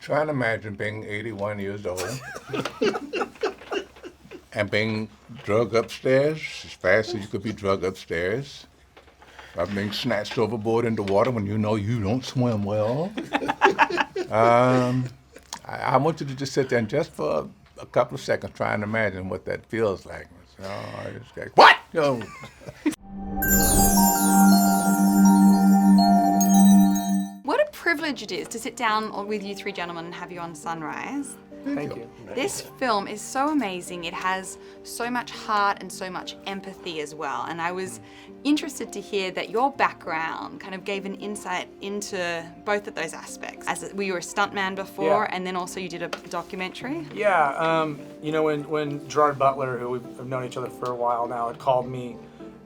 Try and imagine being 81 years old and being drugged upstairs as fast as you could be drugged upstairs. By being snatched overboard into water when you know you don't swim well. I want you to just sit there and just for a couple of seconds try and imagine what that feels like. I just go, what? What a privilege it is to sit down with you three gentlemen and have you on Sunrise. Thank you. This film is so amazing. It has so much heart and so much empathy as well. And I was interested to hear that your background kind of gave an insight into both of those aspects. Were you a stuntman before, and then also you did a documentary? Yeah, you know, when Gerard Butler, who we've known each other for a while now, had called me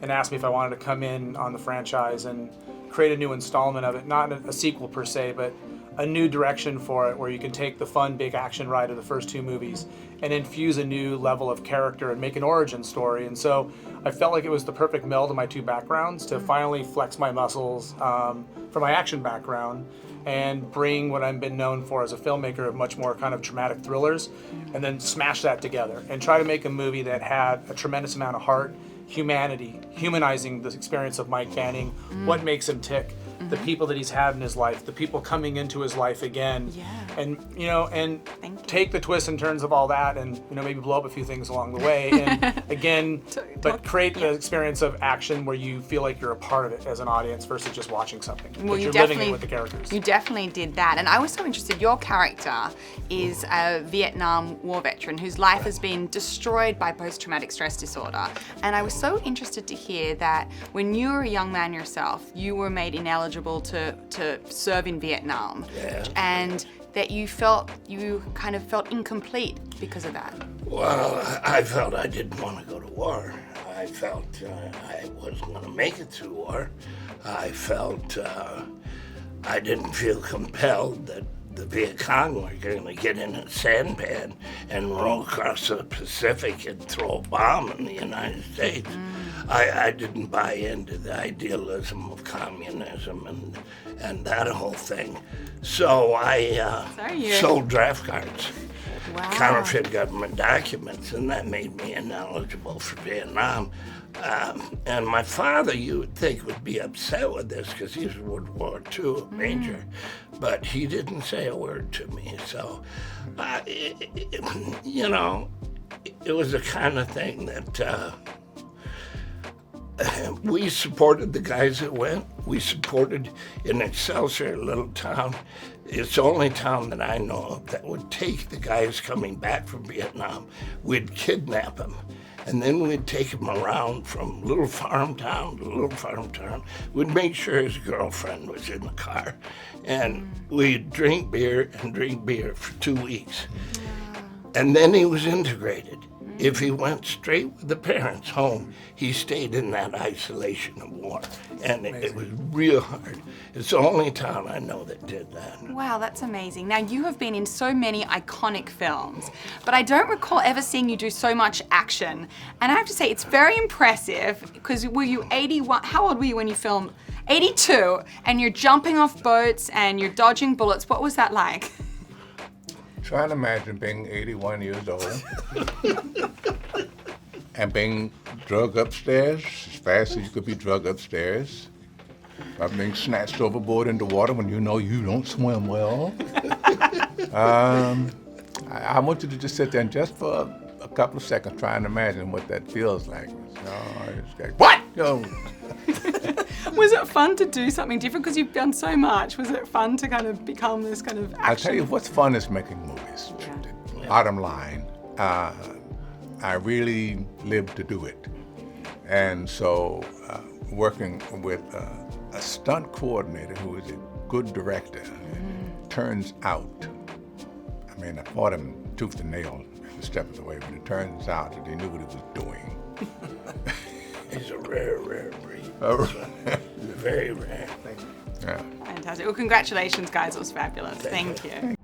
and asked me if I wanted to come in on the franchise and create a new installment of it, not a sequel per se, but a new direction for it where you can take the fun big action ride of the first two movies and infuse a new level of character and make an origin story. And so I felt like it was the perfect meld of my two backgrounds to finally flex my muscles from my action background and bring what I've been known for as a filmmaker of much more kind of dramatic thrillers, and then smash that together and try to make a movie that had a tremendous amount of heart, humanity, humanizing the experience of Mike Banning, what makes him tick, the people that he's had in his life, the people coming into his life again, and take the twists and turns of all that, and maybe blow up a few things along the way, and again, but create the experience of action where you feel like you're a part of it as an audience versus just watching something. Well, you're living it with the characters. You definitely did that, and I was so interested. Your character is a Vietnam War veteran whose life has been destroyed by post-traumatic stress disorder, and I was so interested to hear that when you were a young man yourself, you were made ineligible to serve in Vietnam, and that you kind of felt incomplete because of that. Well, I felt I didn't want to go to war. I felt I wasn't going to make it through war. I felt I didn't feel compelled that the Viet Cong were going to get in a sampan and roll across the Pacific and throw a bomb in the United States. I didn't buy into the idealism of communism and that whole thing. So I sold draft cards, counterfeit government documents, and that made me ineligible for Vietnam. And my father, you would think, would be upset with this because he was World War II major, but he didn't say a word to me. So, it was the kind of thing that we supported the guys that went. We supported in Excelsior, a little town. It's the only town that I know of that would take the guys coming back from Vietnam. We'd kidnap them. And then we'd take him around from little farm town to little farm town. We'd make sure his girlfriend was in the car. And we'd drink beer for 2 weeks. And then he was integrated. If he went straight with the parents home, he stayed in that isolation of war. And it was real hard. It's the only town I know that did that. Wow, that's amazing. Now, you have been in so many iconic films, but I don't recall ever seeing you do so much action. And I have to say, it's very impressive, because were you 81? How old were you when you filmed? 82, and you're jumping off boats and you're dodging bullets. What was that like? Try and imagine being 81 years old and being drugged upstairs as fast as you could be drugged upstairs. By being snatched overboard into water when you know you don't swim well. I want you to just sit there and just for a couple of seconds try and imagine what that feels like. What? Was it fun to do something different? Because you've done so much. Was it fun to kind of become this kind of action? I'll tell you what's fun is making movies. Bottom line, I really live to do it. And so working with a stunt coordinator who is a good director, turns out, I mean, I fought him tooth and nail every step of the way, but it turns out that he knew what he was doing. He's a rare breed. Very rare. Thank you. Yeah. Fantastic. Well, congratulations, guys. It was fabulous. Thank you.